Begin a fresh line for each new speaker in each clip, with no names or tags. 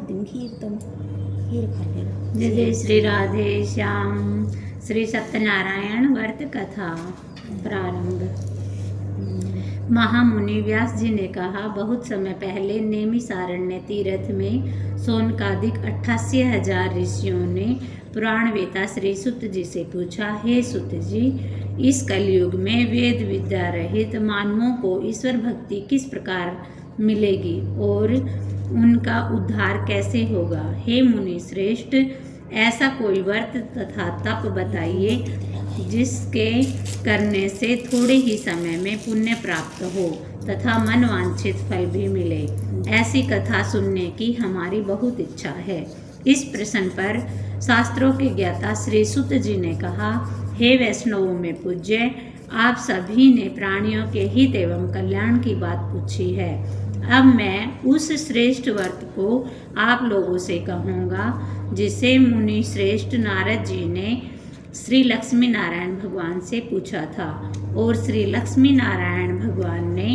दिन खीर खा लेना।
जय जय श्री राधे श्याम। श्री सत्यनारायण व्रत कथा प्रारंभ। महामुनि व्यास जी ने कहा, बहुत समय पहले नेमिसारण्य तीर्थ में सोनकादिक 88,000 ऋषियों ने पुराण वेता श्री सुत जी से पूछा, हे सुत जी, इस कलयुग में वेद विद्या रहित मानवों को ईश्वर भक्ति किस प्रकार मिलेगी और उनका उद्धार कैसे होगा। हे मुनि श्रेष्ठ, ऐसा कोई व्रत तथा तप बताइए जिसके करने से थोड़े ही समय में पुण्य प्राप्त हो तथा मन वांछित फल भी मिले। ऐसी कथा सुनने की हमारी बहुत इच्छा है। इस प्रश्न पर शास्त्रों के ज्ञाता श्री सुत जी ने कहा, हे वैष्णवों में पूज्य, आप सभी ने प्राणियों के हित एवं कल्याण की बात पूछी है। अब मैं उस श्रेष्ठ व्रत को आप लोगों से कहूँगा जिसे मुनि श्रेष्ठ नारद जी ने श्री लक्ष्मी नारायण भगवान से पूछा था और श्री लक्ष्मी नारायण भगवान ने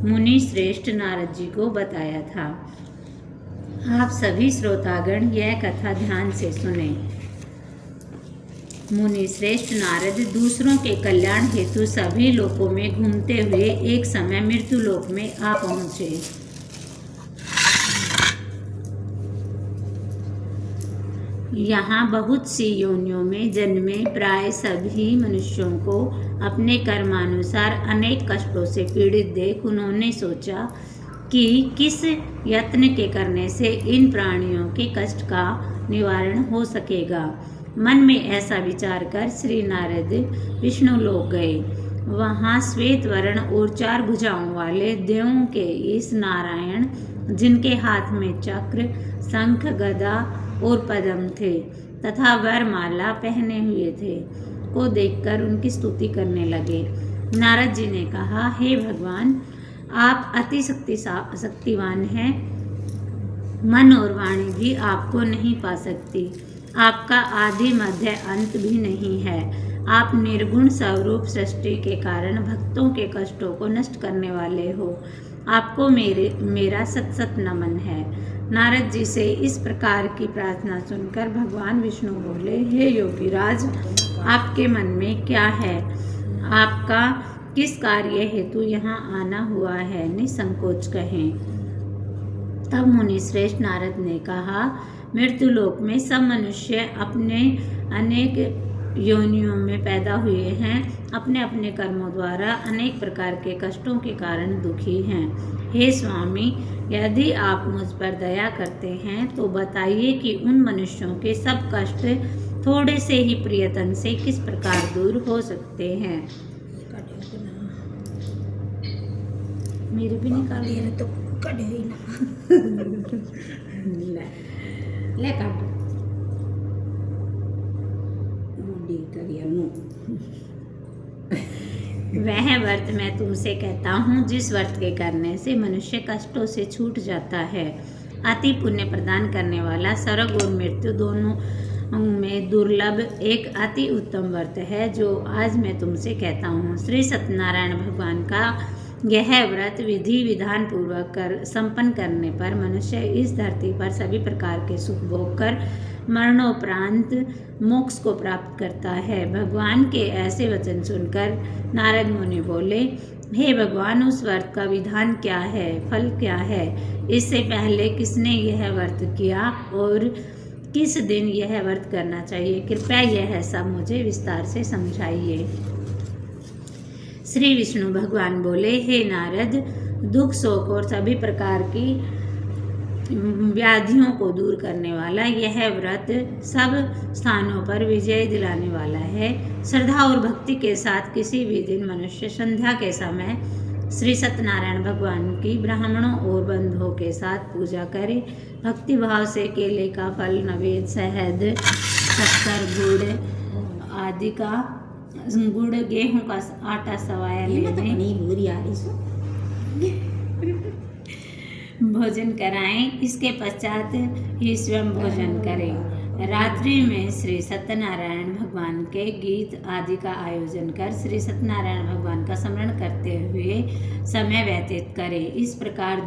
मुनि श्रेष्ठ नारद जी को बताया था। आप सभी श्रोतागण यह कथा ध्यान से सुने। मुनि श्रेष्ठ नारद दूसरों के कल्याण हेतु सभी लोकों में घूमते हुए एक समय मृत्यु लोक में आ पहुँचे। यहाँ बहुत सी योनियों में जन्मे प्राय सभी मनुष्यों को अपने कर्मानुसार अनेक कष्टों से पीड़ित देख उन्होंने सोचा कि किस यत्न के करने से इन प्राणियों के कष्ट का निवारण हो सकेगा। मन में ऐसा विचार कर श्री नारद विष्णु लोक गए। वहाँ श्वेत वर्ण और 4 भुजाओं वाले देवों के इस नारायण, जिनके हाथ में चक्र, शंख, गदा और पद्म थे तथा वरमाला पहने हुए थे, को देखकर उनकी स्तुति करने लगे। नारद जी ने कहा, हे भगवान, आप अति शक्तिवान हैं। मन और वाणी भी आपको नहीं पा सकती। आपका आदि मध्य अंत भी नहीं है। आप निर्गुण स्वरूप सृष्टि के कारण भक्तों के कष्टों को नष्ट करने वाले हो। आपको मेरा सत सत नमन है। नारद जी से इस प्रकार की प्रार्थना सुनकर भगवान विष्णु बोले, हे योगीराज, आपके मन में क्या है? आपका किस कार्य हेतु यहाँ आना हुआ है? निसंकोच कहें। तब मुनि श्रेष्ठ नारद ने कहा, मृत्यु लोक में सब मनुष्य अपने अनेक योनियों में पैदा हुए हैं, अपने अपने कर्मों द्वारा अनेक प्रकार के कष्टों के कारण दुखी हैं। हे स्वामी, यदि आप मुझ पर दया करते हैं तो बताइए कि उन मनुष्यों के सब कष्ट थोड़े से ही प्रियतन से किस प्रकार दूर हो सकते हैं। मेरे भी निकाल दिया तो कटे ही ना। ले काट वह व्रत मैं तुमसे कहता हूँ जिस व्रत के करने से मनुष्य कष्टों से छूट जाता है। अति पुण्य प्रदान करने वाला स्वर्ग और मृत्यु दोनों में दुर्लभ एक अति उत्तम व्रत है जो आज मैं तुमसे कहता हूँ। श्री सत्यनारायण भगवान का यह व्रत विधि विधान पूर्वक संपन्न करने पर मनुष्य इस धरती पर सभी प्रकार के सुख भोग कर मरणोपरांत मोक्ष को प्राप्त करता है। भगवान के ऐसे वचन सुनकर नारद मुनि बोले, हे भगवान, उस व्रत का विधान क्या है, फल क्या है? इससे पहले किसने यह व्रत किया और किस दिन यह व्रत करना चाहिए? कृपया यह सब मुझे विस्तार से समझाइए। श्री विष्णु भगवान बोले, हे नारद, दुख, शोक और सभी प्रकार की व्याधियों को दूर करने वाला यह व्रत सब स्थानों पर विजय दिलाने वाला है। श्रद्धा और भक्ति के साथ किसी भी दिन मनुष्य संध्या के समय श्री सत्यनारायण भगवान की ब्राह्मणों और बंधुओं के साथ पूजा करे। भक्ति भाव से केले का फल, नवेद, शहद, शक्कर, गुड़ आदि का गुड़, गेहूं का आटा सवाया लेने भोजन कराएं। इसके पश्चात ही स्वयं भोजन करें। रात्रि में श्री सत्यनारायण भगवान के गीत आदि का आयोजन कर श्री सत्यनारायण भगवान का स्मरण करते हुए समय व्यतीत करें। इस प्रकार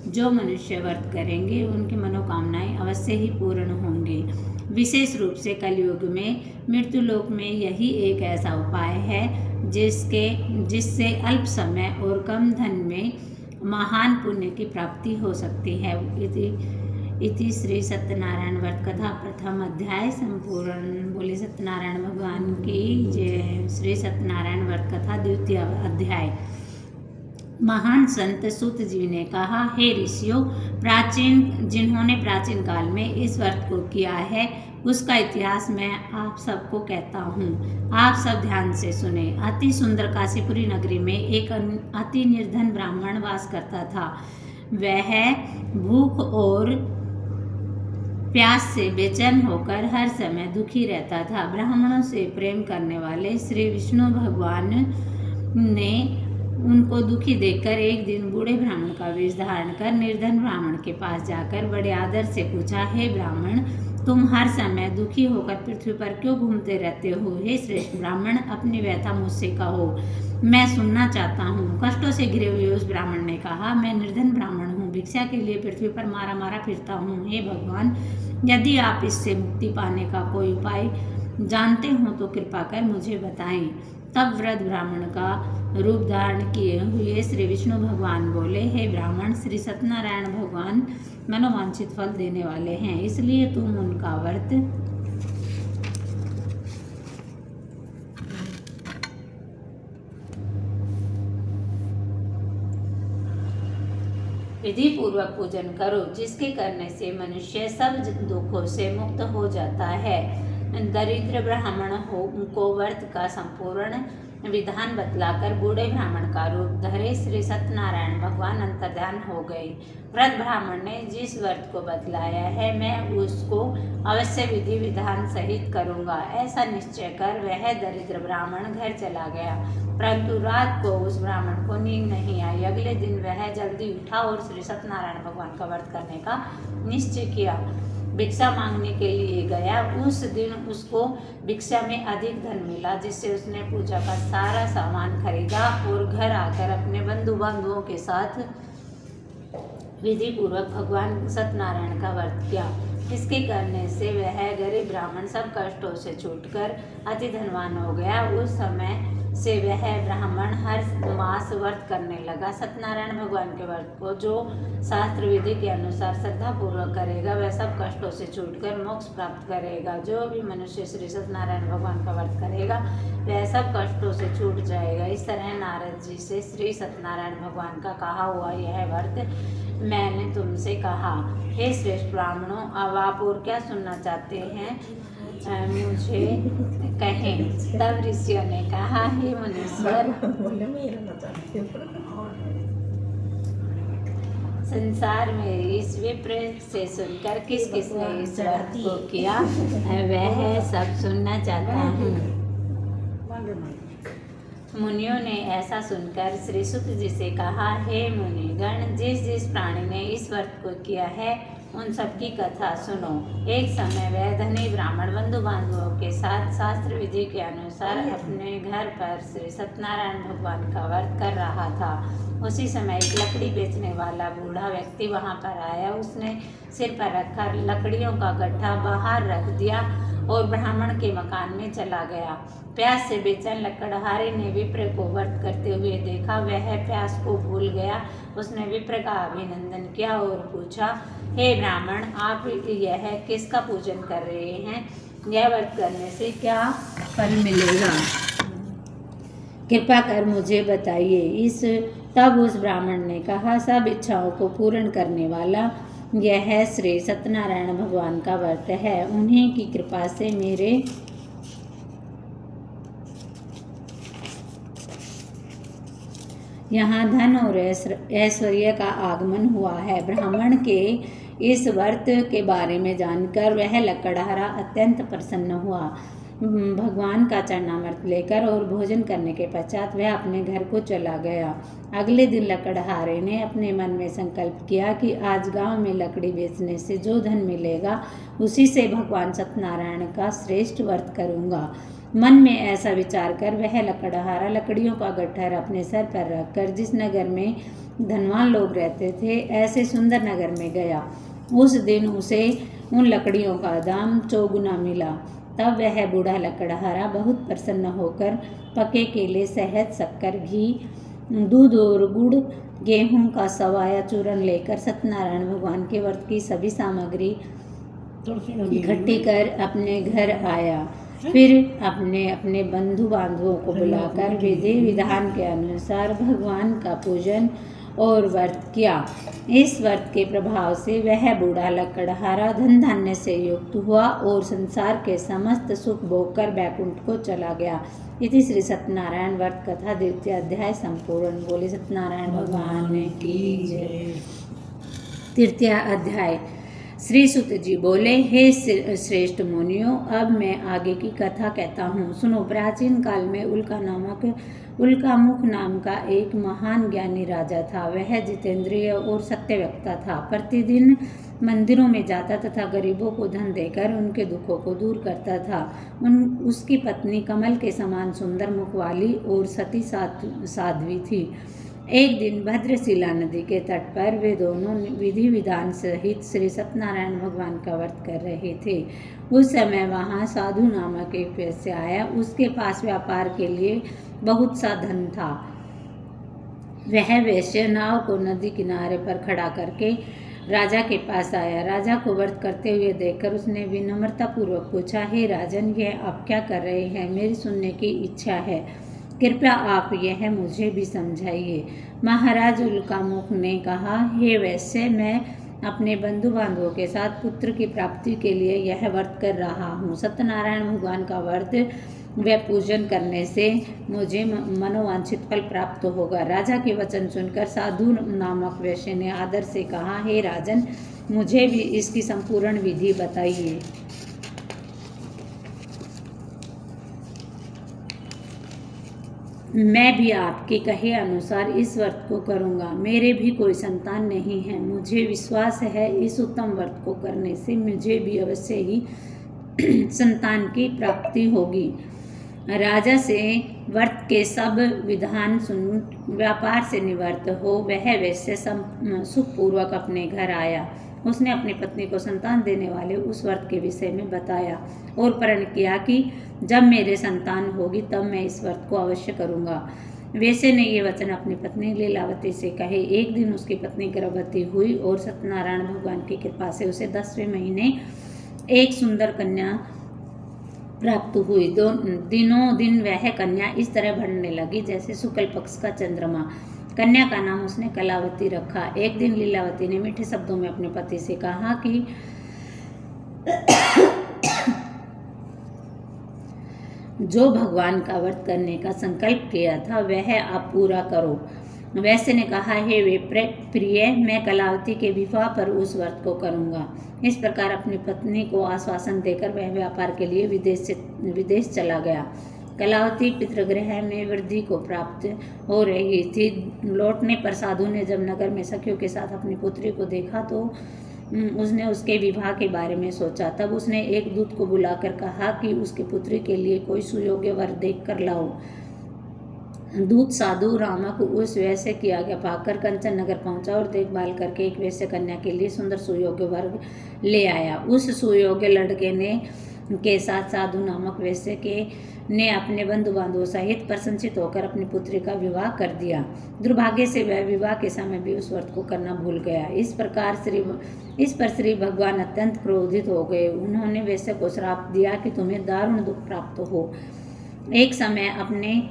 जो मनुष्य व्रत करेंगे उनकी मनोकामनाएं अवश्य ही पूर्ण होंगी। विशेष रूप से कलयुग में मृत्युलोक में यही एक ऐसा उपाय है जिससे अल्प समय और कम धन में महान पुण्य की प्राप्ति हो सकती है। इति श्री सत्यनारायण व्रत कथा प्रथम अध्याय संपूर्ण। बोले सत्यनारायण भगवान की जय। श्री सत्यनारायण व्रत कथा द्वितीय अध्याय। महान संत सूत जी ने कहा, हे ऋषियों, जिन्होंने प्राचीन काल में इस व्रत को किया है उसका इतिहास मैं आप सबको कहता हूँ। आप सब ध्यान से सुने। अति सुंदर काशीपुरी नगरी में एक अति निर्धन ब्राह्मण वास करता था। वह भूख और प्यास से बेचैन होकर हर समय दुखी रहता था। ब्राह्मणों से प्रेम करने वाले श्री विष्णु भगवान ने उनको दुखी देखकर एक दिन बूढ़े ब्राह्मण का वेश धारण कर निर्धन ब्राह्मण के पास जाकर बड़े आदर से पूछा, हे ब्राह्मण, तुम हर समय दुखी होकर पृथ्वी पर क्यों घूमते रहते हो? हे श्रेष्ठ ब्राह्मण, अपनी व्यथा मुझसे कहो, मैं सुनना चाहता हूँ। कष्टों से घिरे हुए उस ब्राह्मण ने कहा, मैं निर्धन ब्राह्मण हूँ, भिक्षा के लिए पृथ्वी पर मारा मारा फिरता हूँ। हे भगवान, यदि आप इससे मुक्ति पाने का कोई उपाय जानते हो तो कृपा कर मुझे बताएं। तब वृद्ध ब्राह्मण का रूप धारण किए हुए श्री विष्णु भगवान बोले, हे ब्राह्मण, श्री सत्यनारायण भगवान मनोवांछित फल देने वाले हैं, इसलिए तुम उनका व्रत विधि पूर्वक पूजन करो, जिसके करने से मनुष्य सब दुखों से मुक्त हो जाता है। दरिद्र ब्राह्मण को व्रत का संपूर्ण विधान बतलाकर बूढ़े ब्राह्मण का रूप धरे श्री सत्यनारायण भगवान अंतर्ध्यान हो गए। वृद्ध ब्राह्मण ने जिस व्रत को बतलाया है मैं उसको अवश्य विधि विधान सहित करूँगा, ऐसा निश्चय कर वह दरिद्र ब्राह्मण घर चला गया। परंतु रात को उस ब्राह्मण को नींद नहीं आई। अगले दिन वह जल्दी उठा और श्री सत्यनारायण भगवान का व्रत करने का निश्चय किया। भिक्षा मांगने के लिए गया। उस दिन उसको भिक्षा में अधिक धन मिला, जिससे उसने पूजा का सारा सामान खरीदा और घर आकर अपने बंधु बांधवों के साथ विधि पूर्वक भगवान सत्यनारायण का व्रत किया। इसके करने से वह गरीब ब्राह्मण सब कष्टों से छूटकर अति धनवान हो गया। उस समय से वह ब्राह्मण हर मास व्रत करने लगा। सत्यनारायण भगवान के व्रत को जो शास्त्र विधि के अनुसार श्रद्धा पूर्वक करेगा वह सब कष्टों से छूटकर मोक्ष प्राप्त करेगा। जो भी मनुष्य श्री सत्यनारायण भगवान का व्रत करेगा वह सब कष्टों से छूट जाएगा। इस तरह नारद जी से श्री सत्यनारायण भगवान का कहा हुआ यह व्रत मैंने तुमसे कहा। हे श्रेष्ठ ब्राह्मणों, अब आप और क्या सुनना चाहते हैं मुझे कहें। तब ऋषियों ने कहा, हे मुनीश्वर, संसार में इस विप्र से सुनकर किस किसने इस व्रत को किया वह सब सुनना चाहता हूँ। मुनियों ने ऐसा सुनकर श्री सुत जी से कहा, हे मुनिगण, जिस जिस प्राणी ने इस व्रत को किया है उन सबकी कथा सुनो। एक समय वह धनी ब्राह्मण बंधु बांधवों के साथ शास्त्र विधि के अनुसार अपने घर पर श्री सत्यनारायण भगवान का व्रत कर रहा था। उसी समय एक लकड़ी बेचने वाला बूढ़ा व्यक्ति वहां पर आया। उसने सिर पर रखकर लकड़ियों का गट्ठा बाहर रख दिया और ब्राह्मण के मकान में चला गया। प्यास से बेचैन लकड़हारे ने विप्र को व्रत करते हुए देखा। वह प्यास को भूल गया। उसने विप्र का अभिनंदन किया और पूछा, हे ब्राह्मण, आप यह किसका पूजन कर रहे हैं? यह व्रत करने से क्या फल मिलेगा? कृपा कर मुझे बताइए। तब उस ब्राह्मण ने कहा, सब इच्छाओं को पूर्ण करने वाला यह श्री सत्यनारायण भगवान का व्रत है। उन्हीं की कृपा से मेरे यहाँ धन और ऐश्वर्य का आगमन हुआ है। ब्राह्मण के इस व्रत के बारे में जानकर वह लकड़हारा अत्यंत प्रसन्न हुआ। भगवान का चरणामृत लेकर और भोजन करने के पश्चात वह अपने घर को चला गया। अगले दिन लकड़हारे ने अपने मन में संकल्प किया कि आज गांव में लकड़ी बेचने से जो धन मिलेगा उसी से भगवान सत्यनारायण का श्रेष्ठ व्रत करूंगा। मन में ऐसा विचार कर वह लकड़हारा लकड़ियों का गट्ठर अपने सर पर रखकर जिस नगर में धनवान लोग रहते थे ऐसे सुंदर नगर में गया। उस दिन उसे उन लकड़ियों का दाम 4 गुना मिला। तब वह बूढ़ा लकड़हारा बहुत प्रसन्न होकर पके केले, शहद, शक्कर, घी, दूध और गुड़, गेहूं का सवाया चूर्ण लेकर सत्यनारायण भगवान के व्रत की सभी सामग्री इकट्ठी कर अपने घर आया। फिर अपने अपने बंधु बांधवों को बुलाकर विधि विधान के अनुसार भगवान का पूजन और व्रत किया। इस व्रत के प्रभाव से वह बूढ़ा लकड़हारा धन धान्य से युक्त हुआ और संसार के समस्त सुख भोग कर बैकुंठ को चला गया। इति श्री सत्यनारायण व्रत कथा 2य अध्याय संपूर्ण। बोले सत्यनारायण भगवान की जय। 3य अध्याय। श्री सुत जी बोले, हे श्रेष्ठ मुनियों, अब मैं आगे की कथा कहता हूँ, सुनो। प्राचीन काल में उल्कामुख नाम का एक महान ज्ञानी राजा था। वह जितेंद्रिय और सत्यवक्ता था। प्रतिदिन मंदिरों में जाता तथा गरीबों को धन देकर उनके दुखों को दूर करता था। उसकी पत्नी कमल के समान सुंदर मुख वाली और सती साध्वी थी। एक दिन भद्रशिला नदी के तट पर वे दोनों विधि विधान सहित श्री सत्यनारायण भगवान का व्रत कर रहे थे। उस समय वहाँ साधु नामक एक वैश्य आया। उसके पास व्यापार के लिए बहुत सा धन था। वह वैश्य नाव को नदी किनारे पर खड़ा करके राजा के पास आया। राजा को व्रत करते हुए देखकर उसने विनम्रता पूर्वक पूछा, हे राजन, यह आप क्या कर रहे हैं? मेरी सुनने की इच्छा है, कृपया आप यह मुझे भी समझाइए। महाराज उल्कामुख ने कहा, हे वैश्य, मैं अपने बंधु बांधवों के साथ पुत्र की प्राप्ति के लिए यह व्रत कर रहा हूँ। सत्यनारायण भगवान का व्रत व पूजन करने से मुझे मनोवांछित फल प्राप्त होगा। राजा के वचन सुनकर साधु नामक वैश्य ने आदर से कहा, हे राजन, मुझे भी इसकी संपूर्ण विधि बताइए। मैं भी आपके कहे अनुसार इस व्रत को करूँगा। मेरे भी कोई संतान नहीं है। मुझे विश्वास है इस उत्तम व्रत को करने से मुझे भी अवश्य ही संतान की प्राप्ति होगी। राजा से व्रत के सब विधान सुन व्यापार से निवृत्त हो वह वैश्य सुखपूर्वक अपने घर आया। उसने अपनी पत्नी को संतान देने वाले उस व्रत के विषय में बताया और प्रण किया कि जब मेरे संतान होगी तब मैं इस व्रत को अवश्य करूँगा। वैश्य ने ये वचन अपनी पत्नी लीलावती से कहे। एक दिन उसकी पत्नी गर्भवती हुई और सत्यनारायण भगवान की कृपा से उसे 10वें महीने एक सुंदर कन्या प्राप्त हुई। दिनों दिन वह कन्या इस तरह बढ़ने लगी जैसे शुक्ल पक्ष का चंद्रमा। कन्या का नाम उसने कलावती रखा। एक दिन लीलावती ने मीठे शब्दों में अपने पति से कहा कि जो भगवान का व्रत करने का संकल्प किया था वह आप पूरा करो। वैश्य ने कहा, हे वे प्रिय, मैं कलावती के विवाह पर उस व्रत को करूँगा। इस प्रकार अपनी पत्नी को आश्वासन देकर वह व्यापार के लिए विदेश चला गया। कलावती पितृगृह में वृद्धि को प्राप्त हो रही थी। लौटने पर साधु ने जब नगर में सखियों के साथ अपनी पुत्री को देखा तो उसने उसके विवाह के बारे में सोचा। तब उसने एक दूत को बुलाकर कहा कि उसकी पुत्री के लिए कोई सुयोग्य वर देख कर लाओ। दूत साधु रामक उस वैश्य की आज्ञा पाकर कंचन नगर पहुंचा और देखभाल करके एक वैश्य कन्या के लिए सुंदर सुयोग्य वर ले आया। उस सुयोग्य लड़के के साथ साधु नामक वैश्य ने अपने बंधु बांधवों सहित प्रसन्नचित होकर अपनी पुत्री का विवाह कर दिया। दुर्भाग्य से वह विवाह के समय भी उस व्रत को करना भूल गया। इस पर श्री भगवान अत्यंत क्रोधित हो गए। उन्होंने वैश्य को श्राप दिया कि तुम्हें दारुण दुख प्राप्त हो। एक समय अपने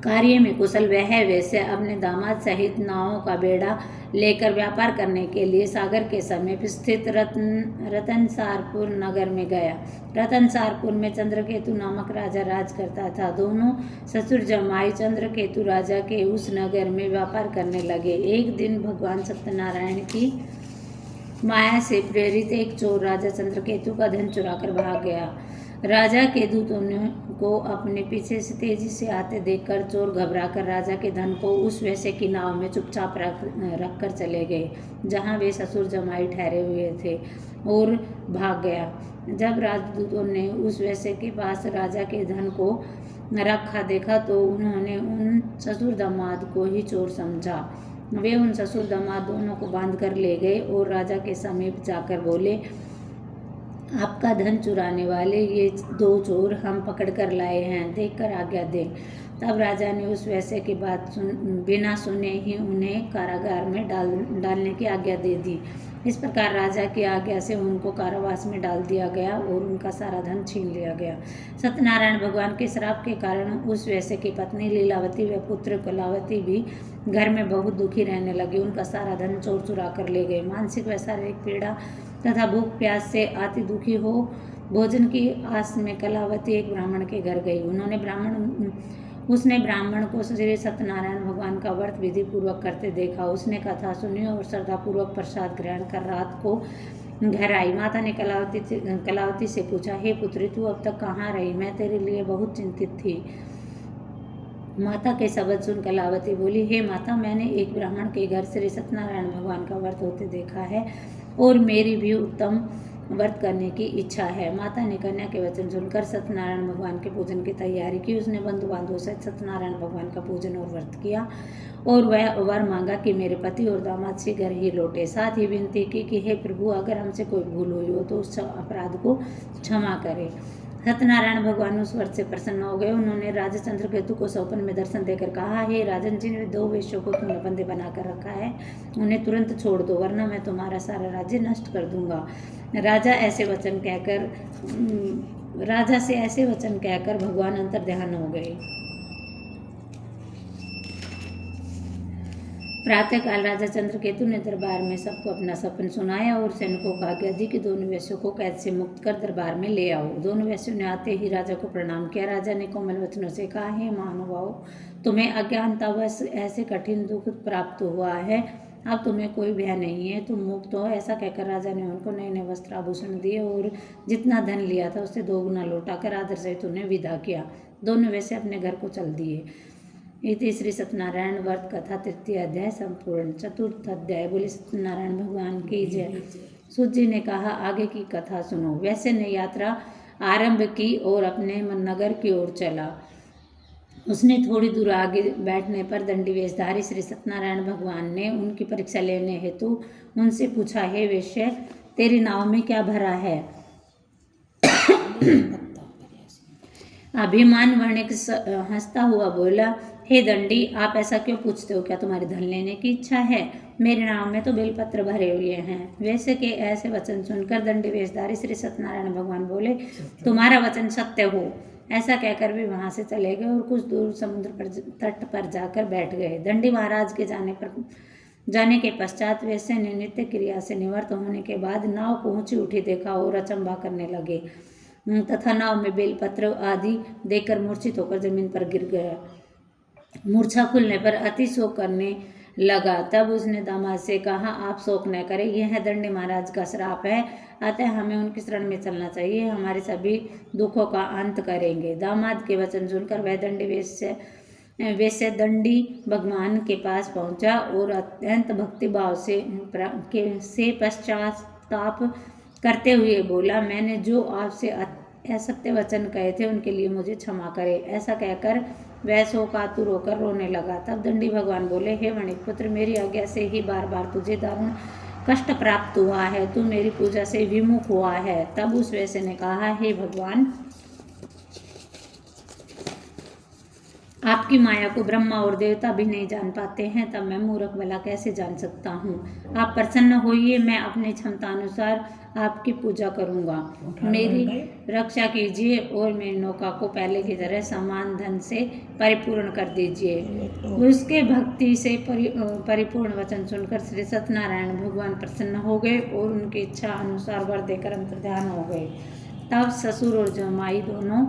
कार्य में कुशल वह वैश्य अपने दामाद सहित नावों का बेड़ा लेकर व्यापार करने के लिए सागर के समीप स्थित रतनसारपुर नगर में गया। रतनसारपुर में चंद्रकेतु नामक राजा राज करता था। दोनों ससुर जमाई चंद्रकेतु राजा के उस नगर में व्यापार करने लगे। एक दिन भगवान सत्यनारायण की माया से प्रेरित एक चोर राजा चंद्रकेतु का धन चुराकर भाग गया। राजा के दूतों को अपने पीछे से तेजी से आते देखकर चोर घबराकर राजा के धन को उस वेश्या की नाव में चुपचाप रख कर चले गए जहाँ वे ससुर जमाई ठहरे हुए थे और भाग गया। जब राजदूतों ने उस वेश्या के पास राजा के धन को रखा देखा तो उन्होंने उन ससुर दामाद को ही चोर समझा। वे उन ससुर दामाद दोनों को बांध कर ले गए और राजा के समीप जाकर बोले, आपका धन चुराने वाले ये 2 चोर हम पकड़ कर लाए हैं, देखकर आज्ञा दें। तब राजा ने उस वेश्या की बात बिना सुने ही उन्हें कारागार में डालने की आज्ञा दे दी। इस प्रकार राजा की आज्ञा से उनको कारावास में डाल दिया गया और उनका सारा धन छीन लिया गया। सत्यनारायण भगवान के श्राप के कारण उस वेश्या की पत्नी लीलावती व पुत्र कलावती भी घर में बहुत दुखी रहने लगी। उनका सारा धन चोर चुरा कर ले गए। मानसिक व शारीरिक पीड़ा तथा भूख प्यास से अति दुखी हो भोजन की आस में कलावती एक ब्राह्मण के घर गई। उसने ब्राह्मण को श्री सत्यनारायण भगवान का व्रत विधि पूर्वक करते देखा। उसने कथा सुनी और श्रद्धापूर्वक प्रसाद ग्रहण कर रात को घर आई। माता ने कलावती से पूछा, हे पुत्री, तू अब तक कहाँ रही? मैं तेरे लिए बहुत चिंतित थी। माता के शब्द सुन कलावती बोली, हे माता, मैंने एक ब्राह्मण के घर श्री सत्यनारायण भगवान का व्रत होते देखा है और मेरी भी उत्तम व्रत करने की इच्छा है। माता ने कन्या के वचन सुनकर सत्यनारायण भगवान के पूजन की तैयारी की। उसने बंधु बांधवों सहित सत्यनारायण भगवान का पूजन और व्रत किया और वह वर मांगा कि मेरे पति और दामाद शीघ्र ही लौटे। साथ ही विनती की कि हे प्रभु, अगर हमसे कोई भूल हुई हो तो उस अपराध को क्षमा करे। सत्यनारायण भगवान उस व्रत से प्रसन्न हो गए। उन्होंने राजा चंद्रकेतु को स्वप्न में दर्शन देकर कहा, हे राजन, जिन 2 वेश्यों को तुमने बंदे बनाकर रखा है उन्हें तुरंत छोड़ दो, वरना मैं तुम्हारा सारा राज्य नष्ट कर दूंगा। राजा से ऐसे वचन कहकर भगवान अंतर्ध्यान हो गए। प्रातःकाल राजा चंद्रकेतु ने दरबार में सबको अपना सपन सुनाया और सैनिकों को आज्ञा दी कि दोनों वेश्यों को कैद से मुक्त कर दरबार में ले आओ। दोनों वेश्यों ने आते ही राजा को प्रणाम किया। राजा ने कोमल वचनों से कहा, हे महानुभाव, तुम्हें अज्ञानतावश ऐसे कठिन दुख प्राप्त हुआ है, अब तुम्हें कोई भय नहीं है, तुम मुक्त हो। ऐसा कहकर राजा ने उनको नए नए वस्त्र आभूषण दिए और जितना धन लिया था उससे 2 गुना लौटाकर आदर सहित उन्हें विदा किया। दोनों वैसे अपने घर को चल दिए। इति श्री सत्यनारायण व्रत कथा 3 अध्याय संपूर्ण। 4 अध्याय। बोले सत्यनारायण भगवान की जय। सूत जी ने कहा, आगे की कथा सुनो। वैसे ने यात्रा आरंभ की और अपने नगर की ओर चला। उसने थोड़ी दूर आगे बैठने पर दंडी वेशधारी श्री सत्यनारायण भगवान ने उनकी परीक्षा लेने हेतु उनसे पूछा, हे वेश्य, तेरी नाव में क्या भरा है? अभिमान वर्णिक हंसता हुआ बोला, हे दंडी, आप ऐसा क्यों पूछते हो? क्या तुम्हारी धन लेने की इच्छा है? मेरे नाव में तो बेलपत्र भरे हुए हैं। वैसे के ऐसे वचन सुनकर दंडी वेशधारी श्री सत्यनारायण भगवान बोले, तुम्हारा वचन सत्य हो। ऐसा कहकर वे वहां से चले गए और कुछ दूर समुद्र पर तट पर जाकर बैठ गए। दंडी महाराज के जाने के पश्चात वैसे ने नित्य क्रिया से निवृत्त होने के बाद नाव को ऊंची उठी देखा और अचंभा करने लगे तथा नाव में बेलपत्र आदि देखकर मूर्छित होकर जमीन पर गिर गया। मूर्छा खुलने पर अति शोक करने लगा। तब उसने दामाद से कहा, आप शोक न करें, यह दंडी महाराज का श्राप है, अतः हमें उनकी शरण में चलना चाहिए, हमारे सभी दुखों का अंत करेंगे। दामाद के वचन सुनकर वह दंडी वैसे दंडी भगवान के पास पहुंचा और अत्यंत भक्तिभाव से पश्चाताप करते हुए बोला, मैंने जो आपसे असत्य वचन कहे थे उनके लिए मुझे क्षमा करे। ऐसा कहकर वह शोकातुर होकर रोने लगा। तब दंडी भगवान बोले, हे वणिक पुत्र, मेरी आज्ञा से ही बार बार तुझे दारुण कष्ट प्राप्त हुआ है, तू मेरी पूजा से विमुख हुआ है। तब उस वैश्य ने कहा, हे भगवान, आपकी माया को ब्रह्मा और देवता भी नहीं जान पाते हैं, तब मैं मूर्ख भला कैसे जान सकता हूँ? आप प्रसन्न होइए, मैं अपनी क्षमता अनुसार आपकी पूजा करूँगा। मेरी रक्षा कीजिए और मेरी नौका को पहले की तरह समान धन से परिपूर्ण कर दीजिए। उसके भक्ति से परिपूर्ण वचन सुनकर श्री सत्यनारायण भगवान प्रसन्न हो गए और उनकी इच्छा अनुसार वर देकर अंतर्ध्यान हो गए। तब ससुर और जमाई दोनों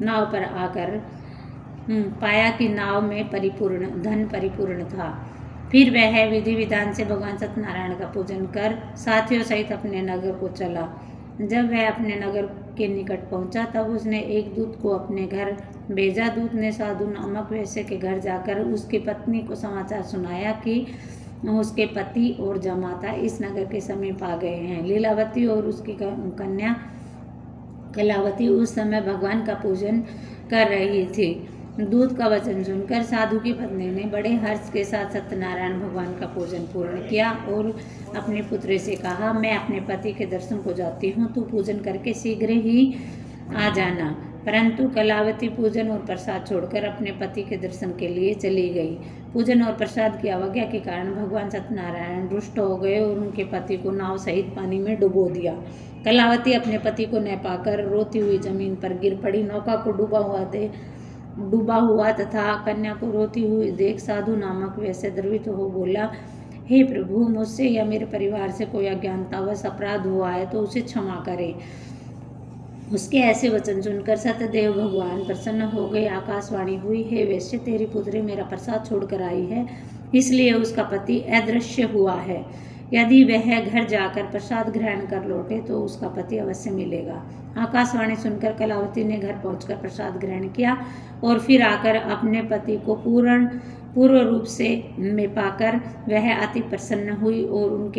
नाव पर आकर पाया कि नाव में धन परिपूर्ण था। फिर वह विधि विधान से भगवान सत्यनारायण का पूजन कर साथियों सहित अपने नगर को चला। जब वह अपने नगर के निकट पहुंचा तब उसने एक दूत को अपने घर भेजा। दूत ने साधु नामक वैश्य के घर जाकर उसकी पत्नी को समाचार सुनाया कि उसके पति और जमाता इस नगर के समीप आ गए हैं। लीलावती और उसकी कन्या कलावती उस समय भगवान का पूजन कर रही थी। दूत का वचन सुनकर साधु की पत्नी ने बड़े हर्ष के साथ सत्यनारायण भगवान का पूजन पूर्ण किया और अपने पुत्र से कहा, मैं अपने पति के दर्शन को जाती हूँ, तू पूजन करके शीघ्र ही आ जाना। परंतु कलावती पूजन और प्रसाद छोड़कर अपने पति के दर्शन के लिए चली गई। पूजन और प्रसाद की अवज्ञा के कारण भगवान सत्यनारायण रुष्ट हो गए और उनके पति को नाव सहित पानी में डुबो दिया। कलावती अपने पति को न पाकर रोती हुई जमीन पर गिर पड़ी। नौका को डूबा हुआ तथा कन्या को रोती हुई देख साधु नामक वैसे द्रवित हो बोला, हे प्रभु, मुझसे या मेरे परिवार से कोई अज्ञानतावश अपराध हुआ है तो उसे क्षमा करें। उसके ऐसे वचन सुनकर सत्यदेव भगवान प्रसन्न हो गए। आकाशवाणी हुई, हे वैश्य, तेरी पुत्री मेरा प्रसाद छोड़कर आई है, इसलिए उसका पति अदृश्य हुआ है। यदि वह घर जाकर प्रसाद ग्रहण कर लौटे तो उसका पति अवश्य मिलेगा। आकाशवाणी सुनकर कलावती ने घर पहुंचकर प्रसाद ग्रहण किया और फिर आकर अपने पति को पूर्ण रूप से में पाकर वह अति प्रसन्न हुई और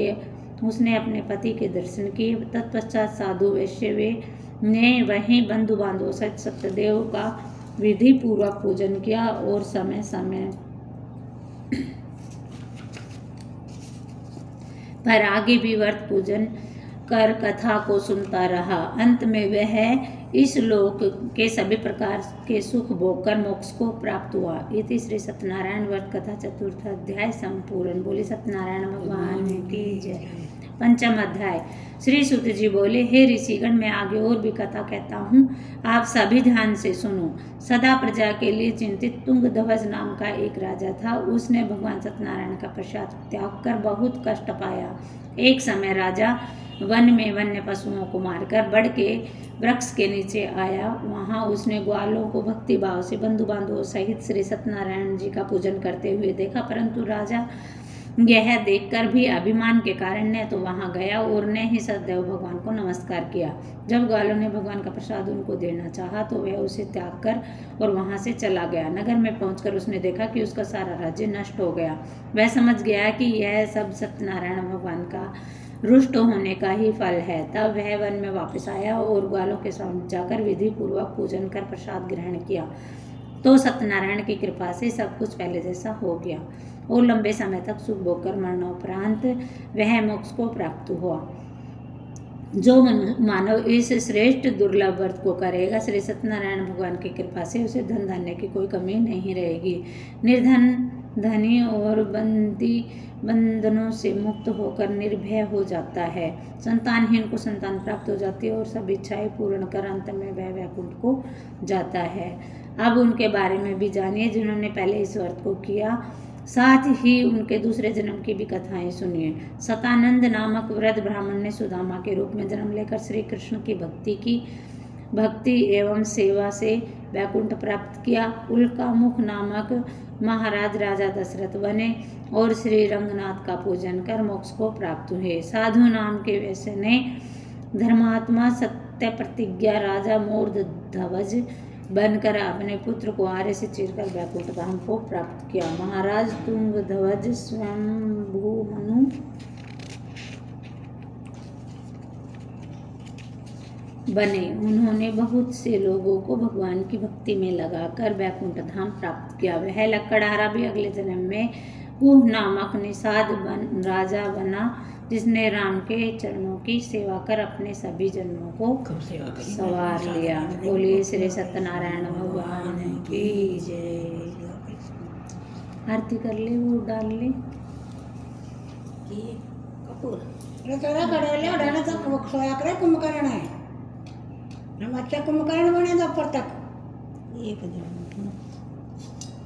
उसने अपने पति के दर्शन किए। तत्पश्चात साधु वैश्य ने वहीं बंधु बांधवों सहित सत्यदेव का विधि पूर्वक पूजन किया और समय समय पर आगे भी व्रत पूजन कर कथा को सुनता रहा। अंत में वह इस लोक के सभी प्रकार के सुख भोगकर मोक्ष को प्राप्त हुआ। इति श्री सत्यनारायण व्रत कथा चतुर्थ अध्याय संपूर्ण। बोली सत्यनारायण भगवान की जय। पंचम अध्याय। श्री सूत जी बोले, हे ऋषिगण, मैं आगे और भी कथा कहता हूँ, आप सभी ध्यान से सुनो। सदा प्रजा के लिए चिंतित तुंगध्वज नाम का एक राजा था। उसने भगवान सत्यनारायण का प्रसाद त्याग कर बहुत कष्ट पाया। एक समय राजा वन में वन्य पशुओं को मारकर बड़ के वृक्ष के नीचे आया। वहां उसने ग्वालों को भक्ति भाव से बंधु बांधवों सहित श्री सत्यनारायण जी का पूजन करते हुए देखा, परंतु राजा यह देखकर भी अभिमान के कारण न तो वहां गया और न ही सदैव भगवान को नमस्कार किया। जब ग्वालों ने भगवान का प्रसाद उनको देना चाहा तो वह उसे त्याग कर और वहां से चला गया। नगर में पहुंचकर उसने देखा कि उसका सारा राज्य नष्ट हो गया। वह समझ गया कि यह सब सत्यनारायण भगवान का रुष्ट होने का ही फल है। तब वह वन में वापस आया और ग्वालों के सामने जाकर विधि पूर्वक पूजन कर प्रसाद ग्रहण किया तो सत्यनारायण की कृपा से सब कुछ पहले जैसा हो गया और लंबे समय तक सुख भोगकर मरणोपरांत वह मोक्ष को प्राप्त हुआ। जो मानव इस श्रेष्ठ दुर्लभ व्रत को करेगा, श्री सत्यनारायण भगवान की कृपा से उसे धन धान्य की कोई कमी नहीं रहेगी। निर्धन धनी और बंधनों से मुक्त होकर निर्भय हो जाता है। संतानहीन को संतान प्राप्त हो जाती है और सब इच्छाएं पूर्ण कर अंत में वह वैकुंठ को जाता है। अब उनके बारे में भी जानिए जिन्होंने पहले इस व्रत को किया, साथ ही उनके दूसरे जन्म की भी कथाएं सुनिए। सतानंद नामक वृद्ध ब्राह्मण ने सुदामा के रूप में जन्म लेकर श्री कृष्ण की भक्ति एवं सेवा से वैकुंठ प्राप्त किया। उल्कामुख नामक महाराज राजा दशरथ बने और श्री रंगनाथ का पूजन कर मोक्ष को प्राप्त हुए। साधु नाम के वैश्य ने धर्मात्मा सत्य प्रतिज्ञा राजा मूर्धध्वज बनकर अपने पुत्र को आर्य से चीरकर वैकुंठ धाम को प्राप्त किया। महाराज तुंगध्वज स्वयंभू मनु बने। उन्होंने बहुत से लोगों को भगवान की भक्ति में लगाकर वैकुंठ धाम प्राप्त किया। वह लकड़हारा भी अगले जन्म में कुह नामक निषाद राजा बना, जिसने राम के चरणों की सेवा कर अपने सभी जन्मों को सवार लिया। बोलिए श्री सत्यनारायण भगवान की जय। आरती कर ले, वो डाल ले
कपूर
कुंभकर्ण है, कुंभकर्ण बने तब तक
एक जन